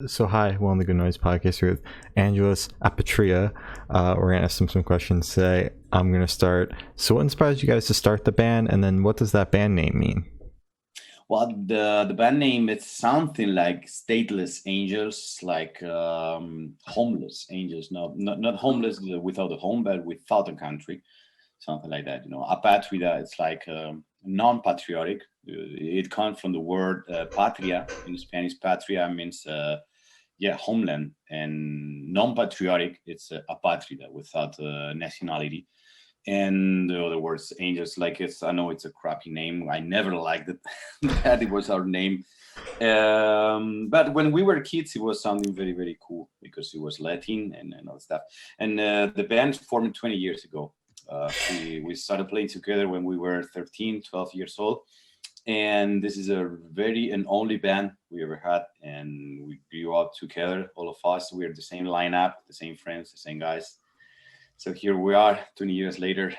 So hi, we're on the Good Noise podcast here with Angelus Apatrida. We're gonna ask some questions today. I'm gonna start. So, what inspired you guys to start the band, and then what does that band name mean? Well, the band name is something like Stateless Angels, like homeless angels. No, not homeless without a home, but without a country, something like that. Apatrida. It's like non-patriotic. It comes from the word patria in Spanish. Patria means homeland, and non-patriotic. It's apatrida without nationality. And the other words, angels, like I know it's a crappy name. I never liked it that it was our name. But when we were kids, it was something very, very cool because it was Latin and all that stuff. And the band formed 20 years ago. We started playing together when we were 13, 12 years old. And this is a very and only band we ever had. And we grew up together, all of us. We're the same lineup, the same friends, the same guys. So here we are, 20 years later.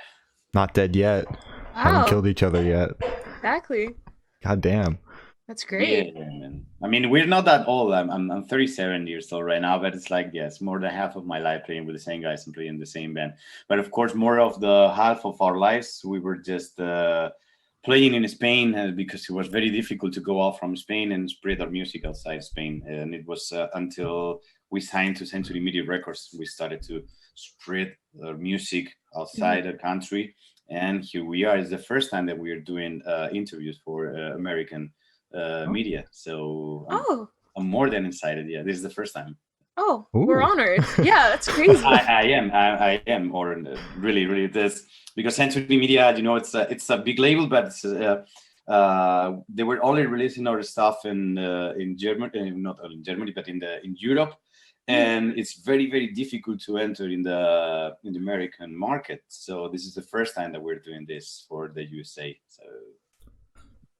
Not dead yet. Haven't killed each other yet. Exactly. God damn. That's great. Yeah, man. I mean, we're not that old. I'm 37 years old right now, but it's like, it's more than half of my life playing with the same guys and playing the same band. But of course, more of the half of our lives, we were just playing in Spain because it was very difficult to go out from Spain and spread our music outside Spain. And it was until we signed to Century Media Records, we started to spread our music outside the country. And here we are. It's the first time that we are doing interviews for American media. So I'm more than excited. Yeah, this is the first time. Oh, we're honored. Yeah, that's crazy. I am, or really, really this, because Century Media, it's a big label, but it's, they were only releasing our stuff in Germany, not only in Germany, but in Europe, and it's very, very difficult to enter in the American market. So this is the first time that we're doing this for the USA. So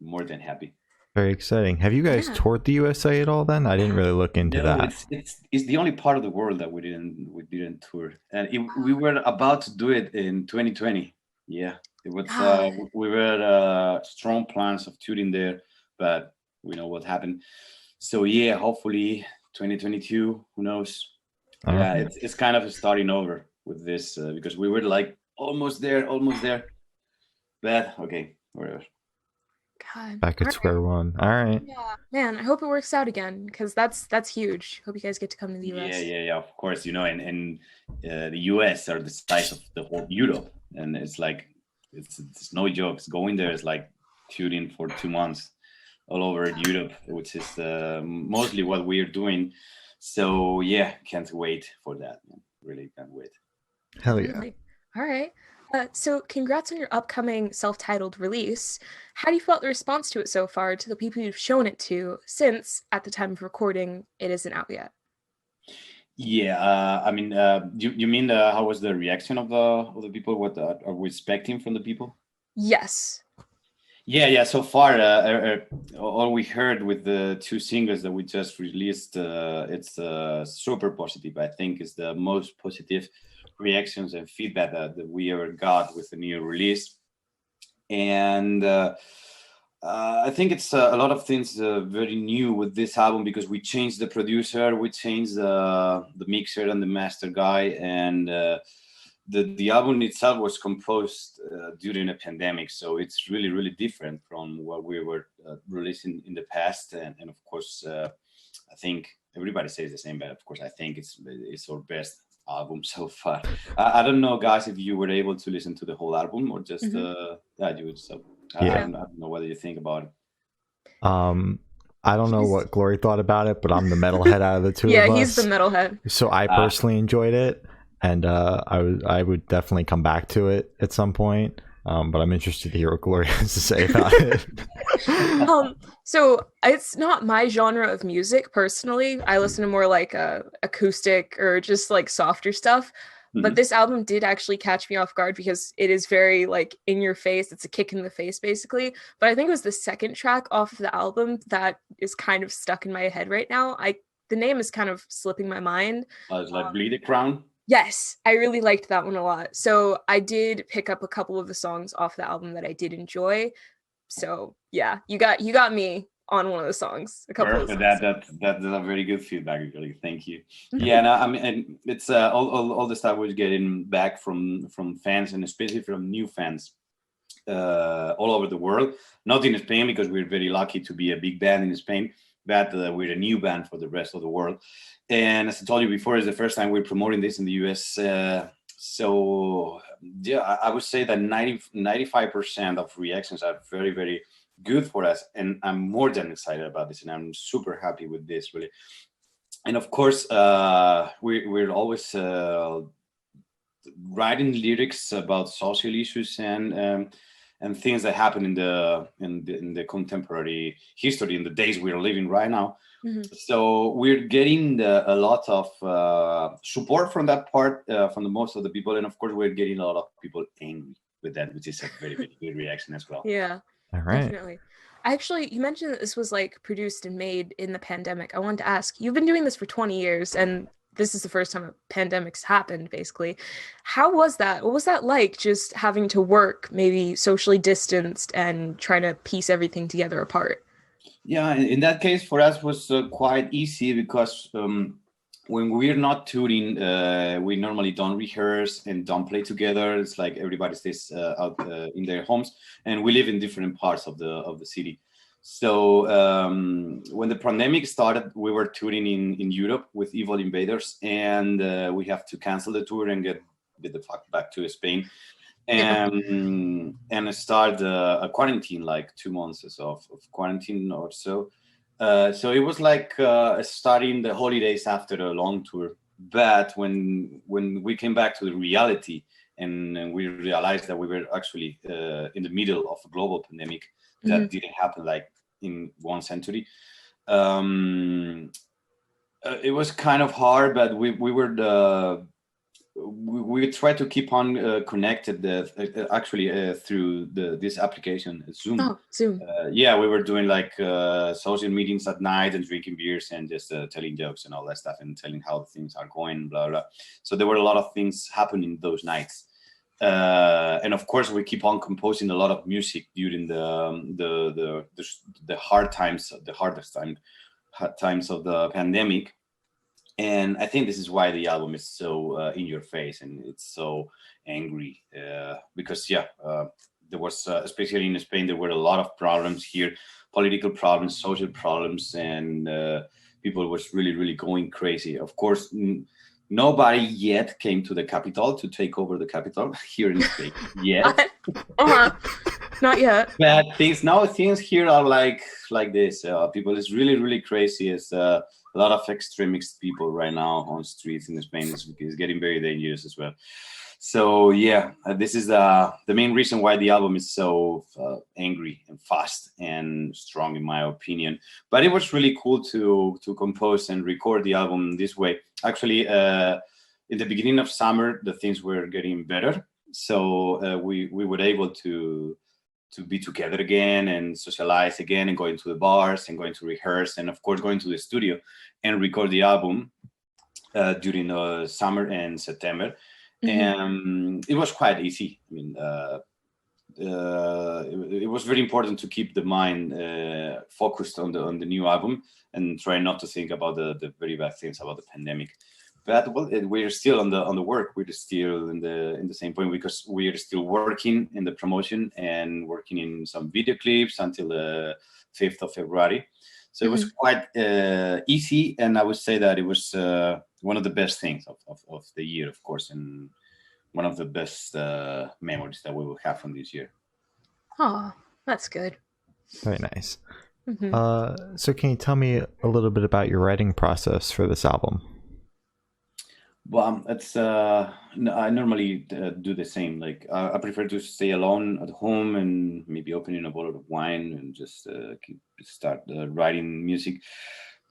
more than happy. Very exciting. Have you guys toured the USA at all? Then I didn't really look into that. It's the only part of the world that we didn't tour, and we were about to do it in 2020. Yeah, it was. We were strong plans of touring there, but we know what happened. So yeah, hopefully 2022. Who knows? Yeah, it's kind of starting over with this because we were like almost there, but okay, whatever. God. Back at square one. All right. Yeah, man. I hope it works out again because that's huge. Hope you guys get to come to the US. Yeah. Of course, and the US are the size of the whole Europe, and it's like it's no jokes. Going there is like shooting for 2 months all over Europe, which is mostly what we are doing. So yeah, can't wait for that. Man. Really can't wait. Hell yeah! All right. So congrats on your upcoming self-titled release. How do you feel about the response to it so far, to the people you've shown it to, since at the time of recording it isn't out yet? Yeah, I mean, you mean how was the reaction of the people? What are we expecting from the people? Yes. Yeah. So far, all we heard with the 2 singles that we just released, it's super positive. I think it's the most positive reactions and feedback that we ever got with the new release. And I think it's a lot of things very new with this album because we changed the producer, we changed the mixer and the master guy, and the album itself was composed during a pandemic, so it's really, really different from what we were releasing in the past. And of course, I think everybody says the same, but of course, I think it's our best album so far. I don't know, guys, if you were able to listen to the whole album or just you would. So I don't know what you think about it. I don't know what Glory thought about it, but I'm the metalhead out of the two of us. Yeah, he's the metalhead. So I personally enjoyed it, and I would definitely come back to it at some point. But I'm interested to hear what Glory has to say about it. So it's not my genre of music personally. I listen to more like acoustic or just like softer stuff. But this album did actually catch me off guard because it is very like in your face. It's a kick in the face basically. But I think it was the second track off of the album that is kind of stuck in my head right now. The name is kind of slipping my mind. It's like Bleed the Crown. Yes, I really liked that one a lot. So I did pick up a couple of the songs off the album that I did enjoy. So yeah, you got me on one of the songs, a couple Perfect. of the songs. That's a very good feedback, really. Thank you. Mhm. Yeah, no, I mean, and it's all the stuff we're getting back from fans, and especially from new fans all over the world. Not in Spain, because we're very lucky to be a big band in Spain, but we're a new band for the rest of the world. And as I told you before, it's the first time we're promoting this in the US. So yeah, I would say that 95% of reactions are very, very good for us. And I'm more than excited about this. And I'm super happy with this, really. And of course, we're always writing lyrics about social issues and things that happen in the contemporary history, in the days we're living right now. Mhm. So we're getting a lot of support from that part, from the most of the people, and of course we're getting a lot of people angry with that, which is a very, very good reaction as well. Yeah, All right. definitely. Actually, you mentioned that this was like produced and made in the pandemic. I wanted to ask, you've been doing this for 20 years, and this is the first time a pandemic's happened, basically. How was that? What was that like, just having to work maybe socially distanced and trying to piece everything together apart? Yeah, in that case, for us was quite easy, because when we're not touring, we normally don't rehearse and don't play together. It's like everybody stays out in their homes, and we live in different parts of the city. So when the pandemic started, we were touring in Europe with Evil Invaders, and we have to cancel the tour and get the fuck back to Spain. And start a quarantine, like 2 months of quarantine or so. So it was like starting the holidays after a long tour. But when we came back to the reality, and we realized that we were actually in the middle of a global pandemic that didn't happen like in one century, it was kind of hard. But we try to keep on connected actually through this application Zoom. Oh, Zoom. Yeah, we were doing like social meetings at night and drinking beers and just telling jokes and all that stuff and telling how things are going, blah blah. So there were a lot of things happening those nights, and of course we keep on composing a lot of music during the hard times, the hardest times of the pandemic. And I think this is why the album is so in your face and it's so angry, because there was especially in Spain, there were a lot of problems here, political problems, social problems, and people was really, really going crazy. Of course, nobody yet came to the capital to take over the capital here in Spain yet. Not yet. But things here are like this. People is really, really crazy. It's a lot of extremist people right now on streets in Spain. It's getting very dangerous as well. So yeah, this is the main reason why the album is so angry and fast and strong, in my opinion. But it was really cool to compose and record the album this way. Actually, in the beginning of summer, the things were getting better. So we were able to be together again and socialize again and going to the bars and going to rehearse and of course going to the studio and record the album during the summer and September. And it was quite easy. I mean, it was very important to keep the mind focused on the new album and try not to think about the very bad things about the pandemic. But well, we're still on the work. We're still in the same point because we are still working in the promotion and working in some video clips until the 5th of February. So it was quite easy, and I would say that it was one of the best things of the year, of course, and one of the best memories that we will have from this year. Oh, that's good. Very nice. So can you tell me a little bit about your writing process for this album? Well, it's I normally do the same. Like I prefer to stay alone at home and maybe opening a bottle of wine and just start writing music.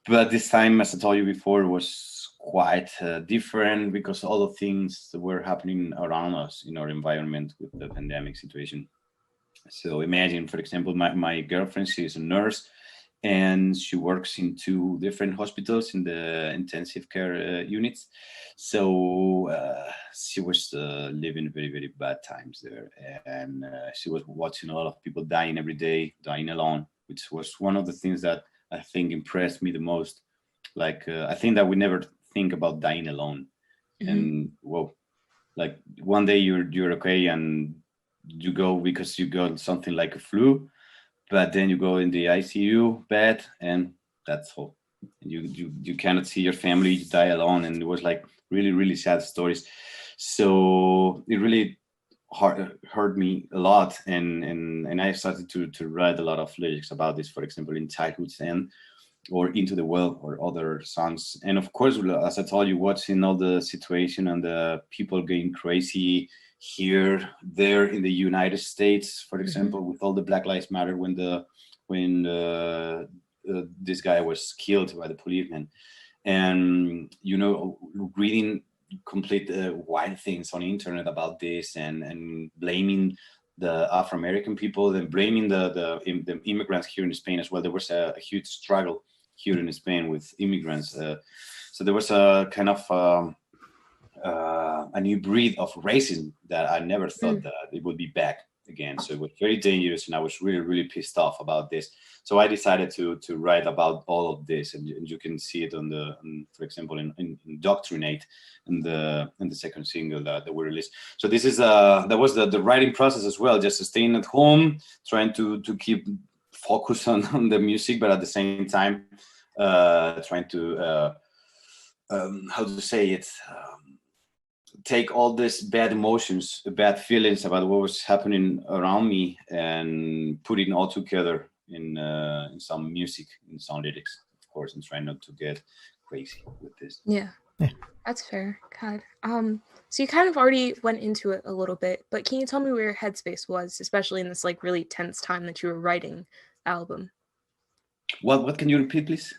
But this time, as I told you before, was quite different because all the things that were happening around us in our environment with the pandemic situation. So imagine, for example, my girlfriend, she's a nurse, and she works in 2 different hospitals in the intensive care units. So she was living very, very bad times there. And she was watching a lot of people dying every day, dying alone, which was one of the things that I think impressed me the most. Like I think that we never think about dying alone, and well, like one day you're okay and you go because you got something like a flu, but then you go in the ICU bed and that's all. You cannot see your family, you die alone, and it was like really really sad stories. So it really hurt me a lot, and I started to write a lot of lyrics about this, for example, in Childhood's End or Into the Well or other songs. And of course, as I told you, watching all the situation and the people getting crazy here, there in the United States, for example, with all the Black Lives Matter, when this guy was killed by the policeman, and reading complete wild things on the internet about this, and blaming the Afro-American people, and blaming the immigrants here in Spain as well. There was a huge struggle here in Spain with immigrants. So there was a kind of a new breed of racism that I never thought that it would be back again. So it was very dangerous, and I was really, really pissed off about this. So I decided to write about all of this, and you can see it for example, in Indoctrinate, in the second single that we released. So this is that was the writing process as well, just staying at home, trying to keep focus on the music, but at the same time trying to how to say it, take all these bad emotions, bad feelings about what was happening around me, and put it all together in some music, in some lyrics, of course, and try not to get crazy with this. Yeah. That's fair. God. So you kind of already went into it a little bit, but can you tell me where your headspace was, especially in this like really tense time that you were writing the album? What can you repeat, please?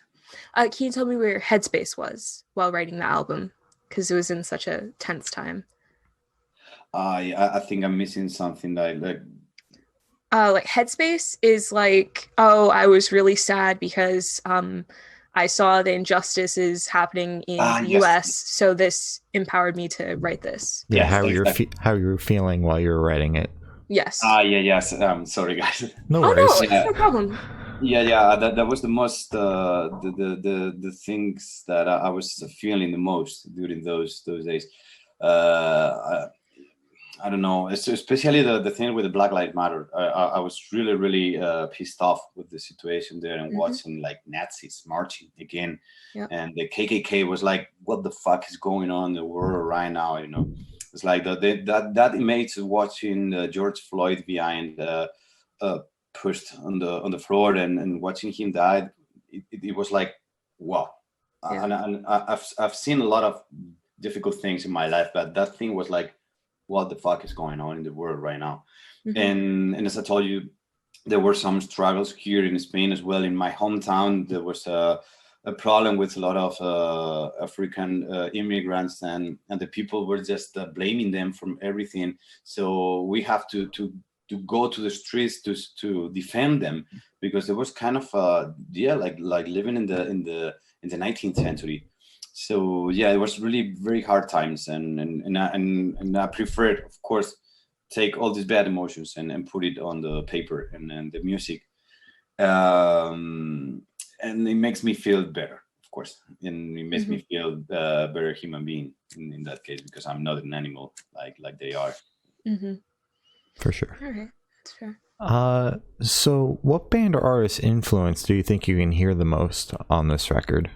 Can you tell me where your headspace was while writing the album? Because it was in such a tense time. I think I'm missing something like headspace is like, oh, I was really sad because I saw the injustices happening in the US, so this empowered me to write this. Yeah, how you were feeling while you were writing it. Yes. Yes. Sorry, guys. No worries. No, no problem. Yeah. That was the most the things that I was feeling the most during those days. I don't know, especially the thing with the Black Lives Matter. I was really, really pissed off with the situation there, and watching like Nazis marching again. Yep. And the KKK was like, what the fuck is going on in the world right now? It's like that image of watching George Floyd behind pushed on the floor and watching him die. It was like, wow. Yeah. And I've seen a lot of difficult things in my life, but that thing was like, what the fuck is going on in the world right now? And as I told you, there were some struggles here in Spain as well. In my hometown, there was a problem with a lot of African immigrants, and the people were just blaming them from everything. So we have to go to the streets to defend them, because there was kind of like living in the 19th century. So yeah, it was really very hard times, and I preferred, of course, take all these bad emotions and put it on the paper and the music, and it makes me feel better, of course, and it makes me feel better human being in that case, because I'm not an animal like they are. For sure. All right, that's fair. So what band or artist influence do you think you can hear the most on this record?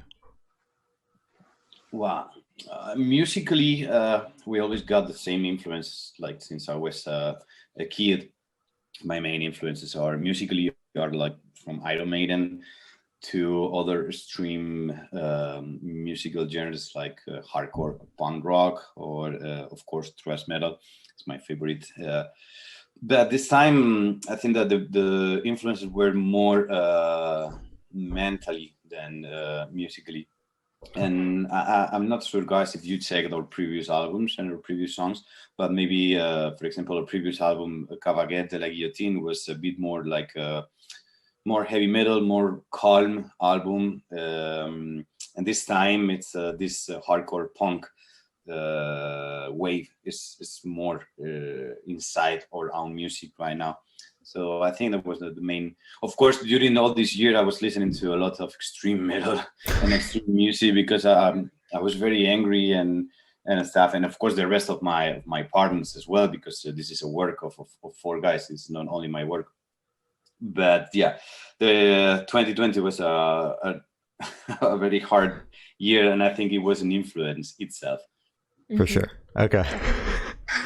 Wow. Musically, we always got the same influence, like since I was a kid. My main influences are like from Iron Maiden to other extreme musical genres like hardcore punk rock, or of course thrash metal. It's my favorite. But this time, I think that the influences were more mentally than musically. And I'm not sure, guys, if you checked our previous albums and our previous songs, but maybe, for example, our previous album, Cavaguet de la Guillotine, was a bit more like more heavy metal, more calm album. And this time, it's this hardcore punk wave is more inside our own music right now. So I think that was the main. Of course, during all this year, I was listening to a lot of extreme metal and extreme music because I was very angry and stuff. And of course, the rest of my partners as well, because this is a work of 4 guys. It's not only my work. But yeah, the 2020 was a very hard year, and I think it was an influence itself. For sure. Okay.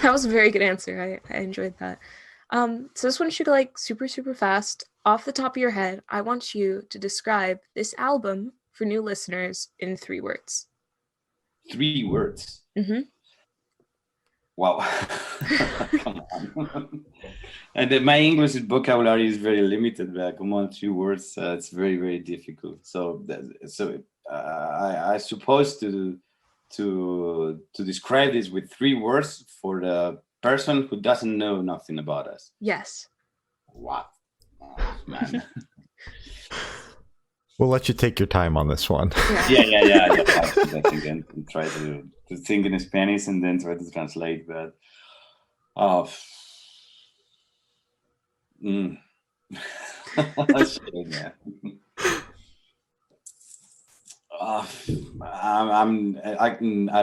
That was a very good answer. I enjoyed that. So this one should go like super, super fast. Off the top of your head, I want you to describe this album for new listeners in 3 words. 3 words? Mm-hmm. Wow. Come on. And my English vocabulary is very limited, but come on, 3 words, it's very, very difficult. So I suppose to describe this with 3 words for the person who doesn't know nothing about us. Yes. Wow. Oh, man. We'll let you take your time on this one. Yeah. I think and try to think in Spanish and then try to translate. But I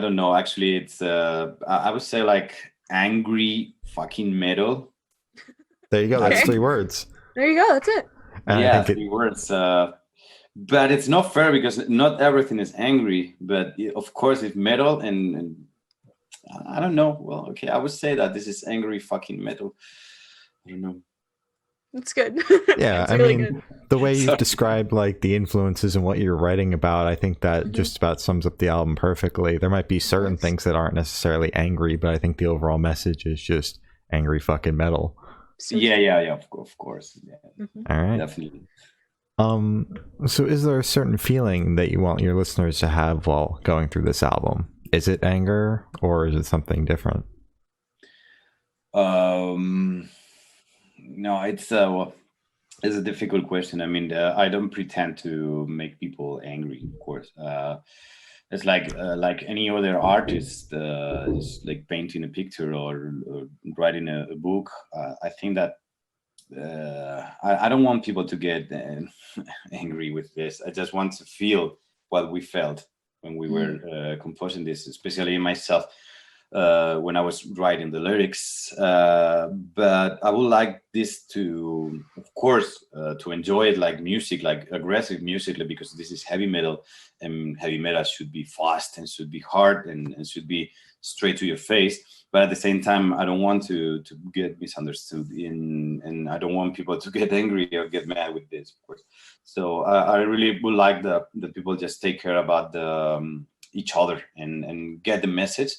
don't know. Actually, it's I would say like angry fucking metal. There you go. That's Okay. 3 words. There you go. That's it. And Yeah, I think 3 words. But it's not fair because not everything is angry. But of course, it's metal, and I don't know. Well, okay, I would say that this is angry fucking metal. I don't know. It's good. yeah, It's I really mean, good. the way you've Sorry. described like the influences and what you're writing about, I think that just about sums up the album perfectly. There might be certain Yes. things that aren't necessarily angry, but I think the overall message is just angry fucking metal. So Yeah. Of course. Yeah, All right. definitely. So is there a certain feeling that you want your listeners to have while going through this album? Is it anger or is it something different? No, it's it's a difficult question. I mean, I don't pretend to make people angry, of course. It's like any other artist, is like painting a picture or writing a book. I think that I don't want people to get angry with this. I just want to feel what we felt when we were composing this, especially myself. When I was writing the lyrics, but I would like this to, of course, to enjoy it like music, like aggressive music, because this is heavy metal, and heavy metal should be fast and should be hard and should be straight to your face. But at the same time, I don't want to get misunderstood, and I don't want people to get angry or get mad with this, of course. So I really would like that people just take care about each other and get the message.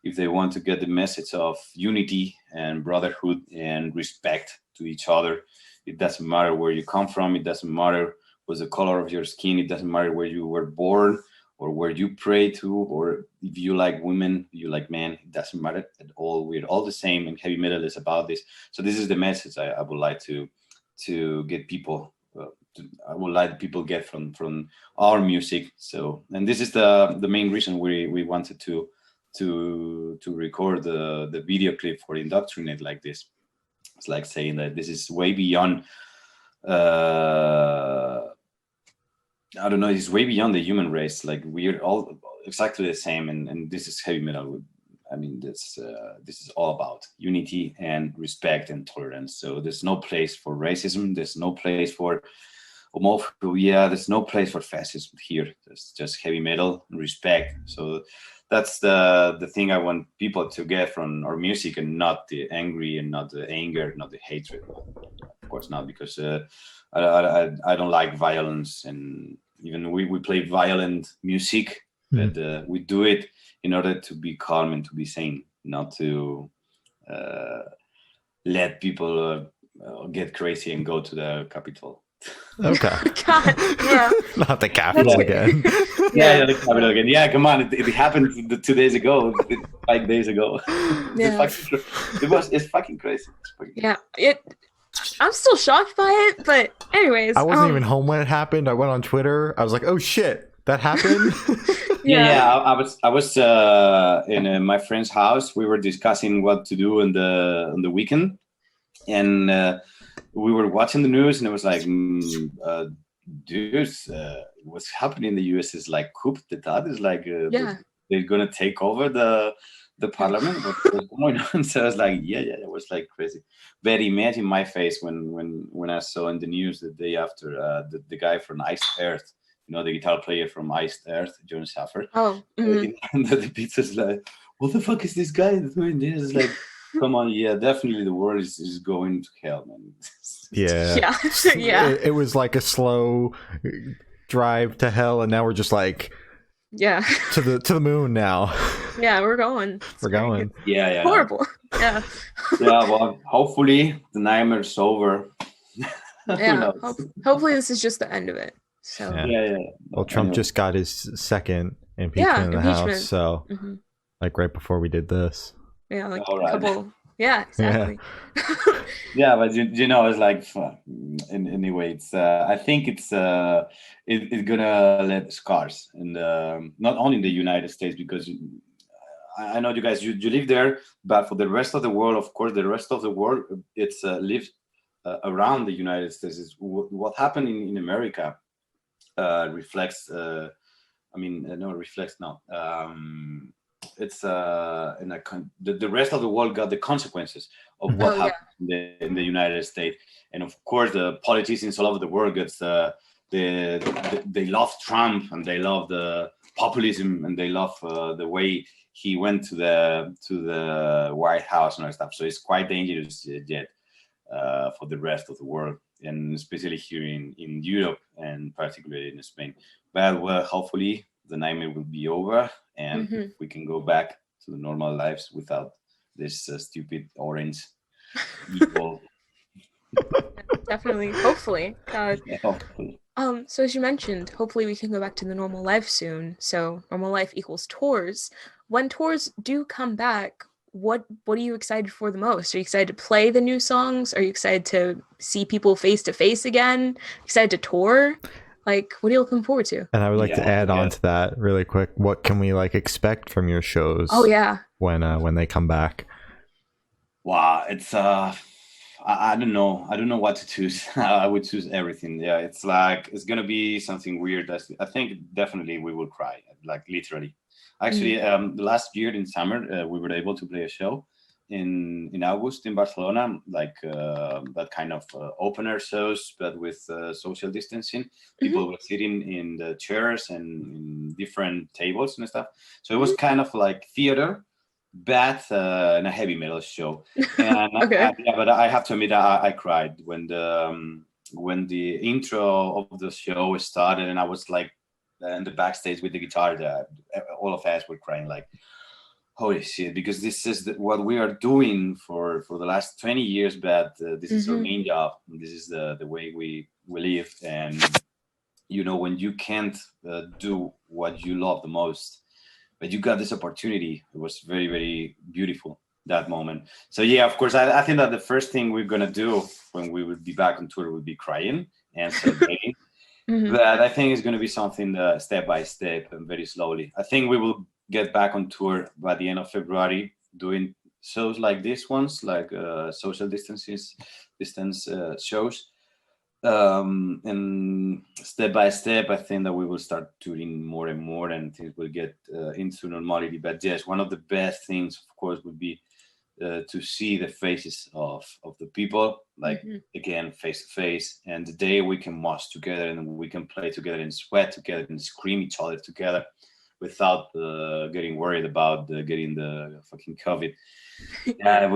If they want to get the message of unity and brotherhood and respect to each other, it doesn't matter where you come from. It doesn't matter what's the color of your skin. It doesn't matter where you were born or where you pray to, or if you like women, you like men. It doesn't matter at all. We're all the same, and heavy metal is about this. So this is the message I would like to get people. I would like people get from our music. So, and this is the main reason we wanted to record the video clip for Indoctrinate like this. It's like saying that this is way beyond I don't know, it's way beyond the human race. Like we're all exactly the same, and this is heavy metal. I mean, this is all about unity and respect and tolerance. So there's no place for racism. There's no place for homophobia. There's no place for fascism here. There's just heavy metal and respect. So that's the thing I want people to get from our music, and not the angry and not the anger, not the hatred. Of course not, because I don't like violence, and even we play violent music, but we do it in order to be calm and to be sane, not to let people get crazy and go to the capital. Okay. God, yeah. Not the capital again. Yeah, the capital again. Yeah, come on, it happened 2 days ago, 5 days ago. Yeah. It's fucking crazy. Yeah, I'm still shocked by it, but anyways. I wasn't even home when it happened. I went on Twitter. I was like, "Oh shit, that happened." Yeah. I was in my friend's house. We were discussing what to do on the weekend, and we were watching the news, and it was like, dude, what's happening in the US is like coup d'etat. Is like they're gonna take over the parliament. What's going on? So I was like, yeah, it was like crazy. But imagine my face when I saw in the news the day after the guy from Iced Earth, the guitar player from Iced Earth, John Schaffer. Oh, and the pizza's like, what the fuck is this guy doing this? It's like, come on, yeah, definitely the world is going to hell, man. Yeah. It was like a slow drive to hell, and now we're just like, to the moon now. Yeah, we're going. We're going. Yeah. Horrible. Yeah. Yeah, well, hopefully the nightmare's over. Yeah. Hopefully this is just the end of it. So yeah. Well, Trump just got his second impeachment in the House, so like right before we did this. Yeah, like a couple. Yeah, exactly. Yeah, but it's like, anyway, it's I think it's gonna let scars, and not only in the United States, because I know you guys, you live there, but for the rest of the world, of course, the rest of the world, it's lives around the United States. Is what happened in America reflects. It's the rest of the world got the consequences of what happened in the United States, and of course the politicians all over the world gets they love Trump, and they love the populism, and they love the way he went to the White House and all that stuff. So it's quite dangerous yet for the rest of the world, and especially here in Europe, and particularly in Spain. But well, hopefully the nightmare will be over, and we can go back to the normal lives without this stupid orange evil. Definitely. Hopefully. God. Yeah, hopefully. So as you mentioned, hopefully we can go back to the normal life soon. So normal life equals tours. When tours do come back, what are you excited for the most? Are you excited to play the new songs? Are you excited to see people face to face again? Excited to tour? Like, what are you looking forward to? And I would like to add on to that really quick. What can we expect from your shows? Oh yeah. When they come back? Wow, it's I don't know. I don't know what to choose. I would choose everything. Yeah, it's gonna be something weird. I think definitely we will cry, like literally. Actually, last year in summer, we were able to play a show in August in Barcelona, that kind of open air shows, but with social distancing. People were sitting in the chairs and in different tables and stuff. So it was kind of like theater, but in a heavy metal show. And but I have to admit, I cried when the intro of the show started, and I was like in the backstage with the guitar. All of us were crying like, holy shit, because this is what we are doing for the last 20 years, but this is our main job. This is the way we live. And when you can't do what you love the most, but you got this opportunity, it was very, very beautiful, that moment. So yeah, of course, I think that the first thing we're gonna do when we would be back on tour would be crying and celebrating. But I think it's going to be something step by step and very slowly. I think we will get back on tour by the end of February, doing shows like this ones, like social distance shows. And step by step, I think that we will start touring more and more, and things will get into normality. But yes, one of the best things, of course, would be to see the faces of the people, again, face to face, and the day we can march together and we can play together and sweat together and scream each other together without getting worried about getting the fucking COVID. Yeah, it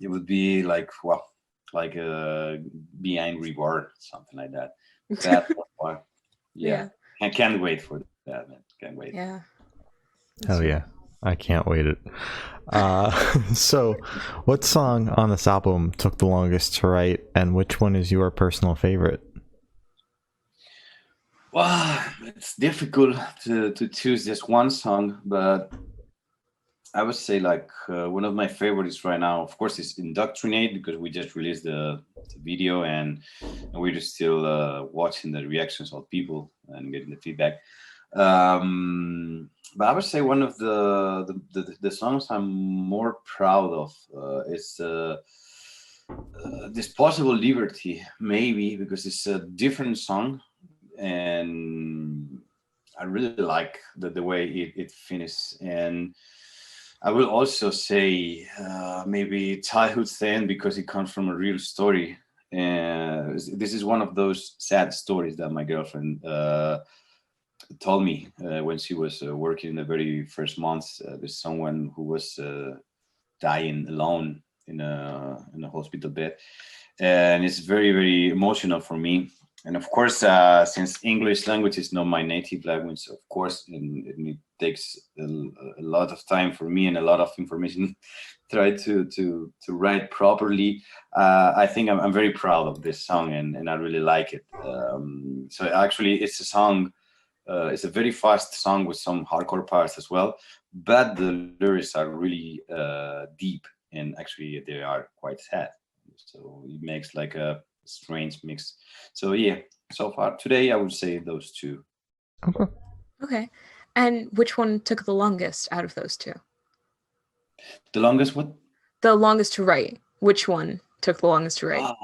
would be like, well, like be angry word, something like that. That's fun. Yeah. I can't wait for that, man. Can't wait. Yeah. Hell yeah. I can't wait it. So what song on this album took the longest to write, and which one is your personal favorite? Well, it's difficult to choose just one song, but I would say one of my favorites right now, of course, is Indoctrinate, because we just released the video and we're just still watching the reactions of people and getting the feedback. But I would say one of the songs I'm more proud of is Disposable Liberty, maybe, because it's a different song, and I really like the way it finishes. And I will also say maybe Childhood Stand, because it comes from a real story. And this is one of those sad stories that my girlfriend told me when she was working in the very first months. There's someone who was dying alone in a hospital bed, and it's very, very emotional for me. And of course, since English language is not my native language, of course, and it takes a lot of time for me and a lot of information try to write properly. I think I'm very proud of this song, and I really like it. So actually, it's a song. It's a very fast song with some hardcore parts as well, but the lyrics are really deep, and actually they are quite sad. So it makes like a strange mix. So yeah, so far today I would say those two. Okay. And which one took the longest out of those two? The longest what? The longest to write. Which one took the longest to write?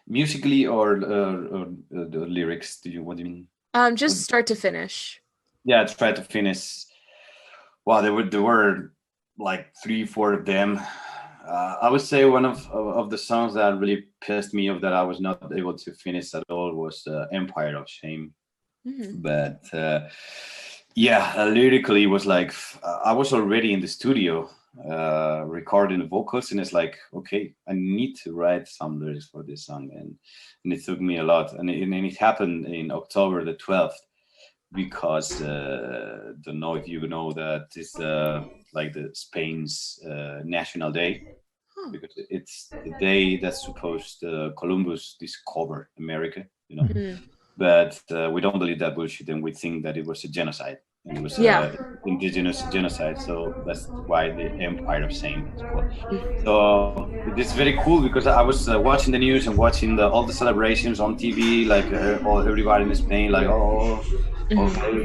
Musically or the lyrics? What do you mean? Just start to finish. Yeah, try to finish. Well, there were like 3-4 of them. I would say one of the songs that really pissed me off that I was not able to finish at all was Empire of Shame. Mm-hmm. But lyrically it was like I was already in the studio recording the vocals, and it's like, okay, I need to write some lyrics for this song, and it took me a lot, and it happened in October the 12th, because don't know if you know that it's like the Spain's national day, because it's the day that's supposed Columbus discovered America, Mm-hmm. But we don't believe that bullshit, and we think that it was a genocide. And it was indigenous genocide, so that's why the Empire of Shame is called. So it's very cool, because I was watching the news and watching all the celebrations on TV, like everybody in Spain, like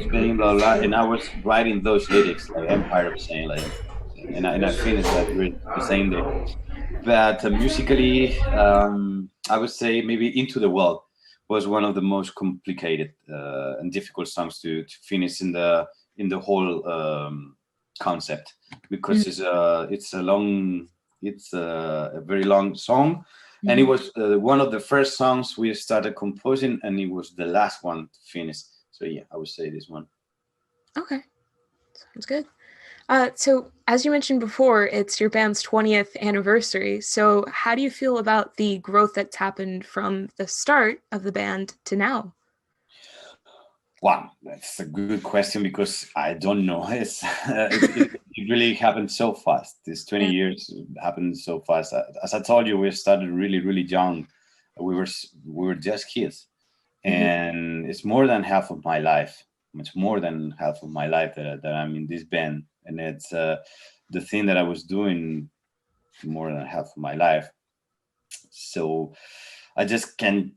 Spain, blah blah, and I was writing those lyrics, like Empire of Shame, like, and I finished that the same day. But musically, I would say maybe Into the World was one of the most complicated and difficult songs to finish in the whole concept, because it's a very long song, and it was one of the first songs we started composing, and it was the last one to finish. So yeah, I would say this one. Okay, sounds good. So as you mentioned before, it's your band's 20th anniversary. So how do you feel about the growth that's happened from the start of the band to now? Wow, that's a good question, because I don't know. It really happened so fast. These 20 years happened so fast. As I told you, we started really, really young. We were just kids, and it's more than half of my life. Much more than half of my life that I'm in this band. And it's the thing that I was doing more than half of my life. So I just can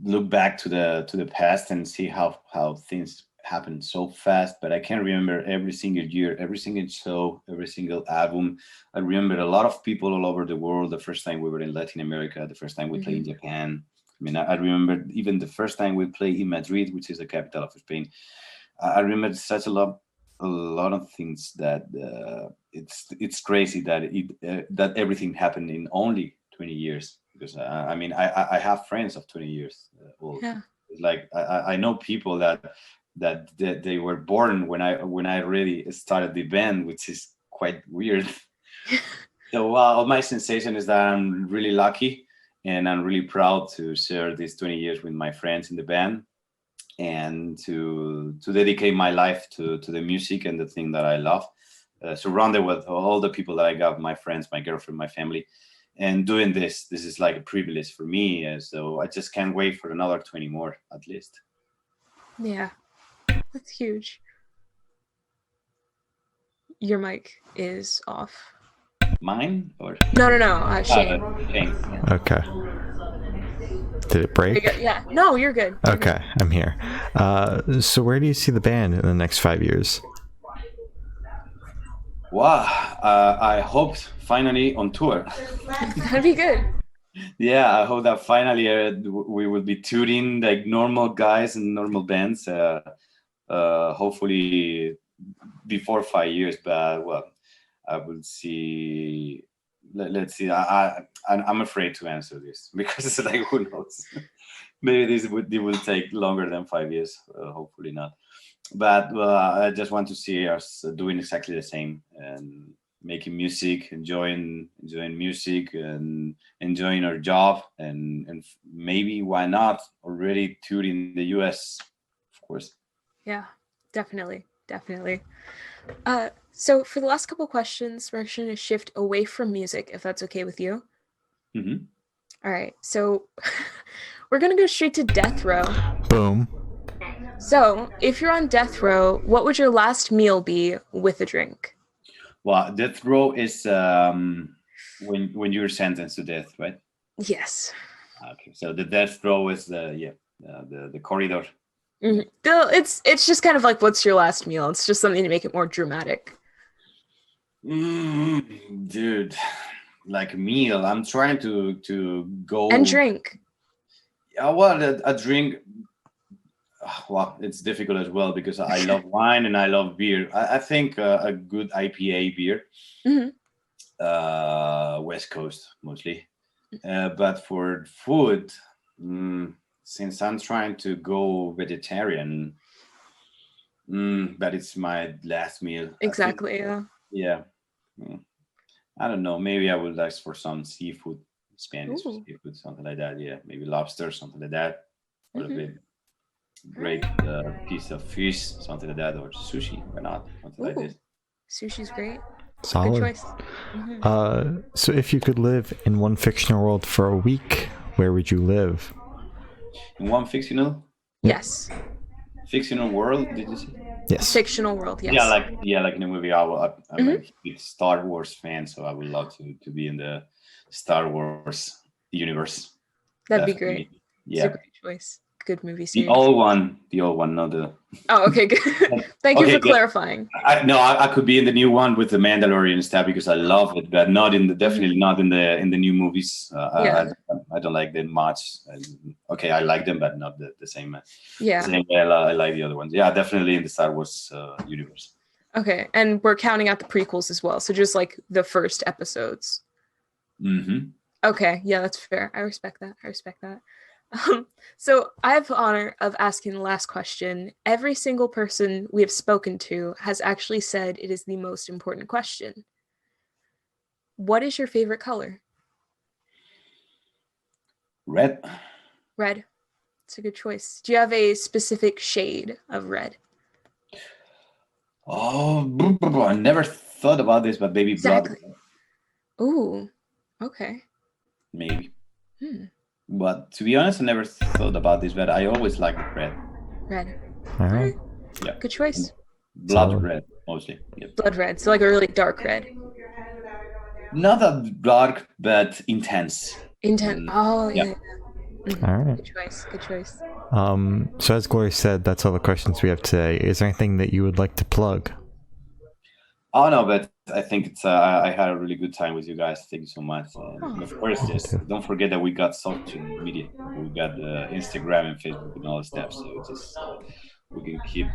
look back to the past and see how things happened so fast. But I can remember every single year, every single show, every single album. I remember a lot of people all over the world. The first time we were in Latin America, the first time we played in Japan. I mean, I remember even the first time we played in Madrid, which is the capital of Spain. I remember such a lot of things that it's crazy that that everything happened in only 20 years. Because I mean, I have friends of 20 years old. Yeah. Like I know people that they were born when I really started the band, which is quite weird. So my sensation is that I'm really lucky, and I'm really proud to share these 20 years with my friends in the band, and to dedicate my life to the music and the thing that I love, surrounded with all the people that I got, my friends, my girlfriend, my family, and doing this is like a privilege for me. So I just can't wait for another 20 more at least. Yeah, that's huge. Your mic is off. Mine or no, Shane. Shane. Yeah. Okay. Did it break? Yeah. No, you're good. Okay, I'm here. So where do you see the band in the next 5 years? Wow, I hope finally on tour. That'd be good. Yeah, I hope that finally we will be touring like normal guys and normal bands. Hopefully before 5 years, but well, I will see. Let's see. I'm afraid to answer this because it's like, who knows? Maybe it will take longer than 5 years. Hopefully not. But I just want to see us doing exactly the same and making music, enjoying music, and enjoying our job, and maybe why not already touring the US, of course. Yeah, definitely. So for the last couple questions, we're actually going to shift away from music, if that's okay with you. Mm-hmm. All right, so we're going to go straight to death row. Boom. So if you're on death row, what would your last meal be with a drink? Well, death row is when you're sentenced to death, right? Yes. Okay, so the death row is the corridor. Mm-hmm. It's just kind of like, what's your last meal? It's just something to make it more dramatic. Dude, like a meal. I'm trying to go and drink. Yeah, well, a drink. Well, it's difficult as well because I love wine and I love beer. I think a good IPA beer, West Coast mostly. But for food, since I'm trying to go vegetarian, but it's my last meal. Exactly. Yeah. I don't know. Maybe I would ask for some seafood, Spanish seafood, something like that. Yeah, maybe lobster, something like that. Or a bit great piece of fish, something like that, or sushi, why not? Something like this. Sushi's great. Solid. Good choice. So if you could live in one fictional world for a week, where would you live? In one fictional? Yes. Fictional world, did you say? Yes. Fictional world, yes. Yeah, like in the movie, I'm a big Star Wars fan, so I would love to be in the Star Wars universe. That'd be great. Yeah. Super good choice. Good movie series. The old one, not the... Oh, okay, good. Thank you for clarifying. I could be in the new one with the Mandalorian stuff because I love it, but definitely not in the new movies. I don't like them much. Okay, I like them, but not the same. Same way I like the other ones. Yeah, definitely in the Star Wars universe. Okay, and we're counting out the prequels as well, so just like the first episodes. Mm-hmm. Okay, yeah, that's fair. I respect that. So I have the honor of asking the last question. Every single person we have spoken to has actually said it is the most important question. What is your favorite color? Red. Red. It's a good choice. Do you have a specific shade of red? Oh, I never thought about this, but maybe blood. Ooh, okay. Maybe. But to be honest, I never thought about this, but I always liked red. Red. All right. Yeah. Good choice. Blood red, mostly. Yep. Blood red, so like a really dark red. Not that dark, but intense. Oh, yeah. All right. Good choice. So as Gloria said, that's all the questions we have today. Is there anything that you would like to plug? Oh no, but I think it's I had a really good time with you guys. Thank you so much. And of course, just don't forget that we got social media. We got Instagram and Facebook and all the stuff. So just we can keep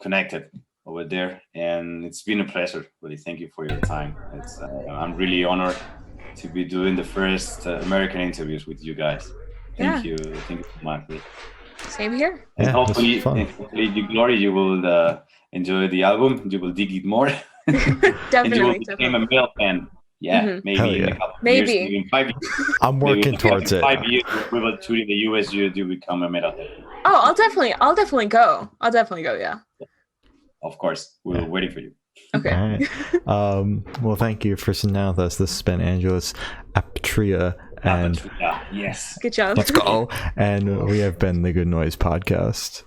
connected over there. And it's been a pleasure. Really, thank you for your time. I'm really honored to be doing the first American interviews with you guys. Thank you so much. Same here. And hopefully, Gloria, you will enjoy the album. You will dig it more. Definitely. And you will become a metal fan. Yeah, maybe in a couple of years, maybe in 5 years. I'm working towards it. 5 years, we will tour in the US. You become a metal fan. Oh, I'll definitely go. Yeah. Of course, we're waiting for you. Okay. All right. Well, thank you for sitting down with us. This has been Angelus Apatrida, and yes, good job. Let's go. And we have been the Good Noise Podcast.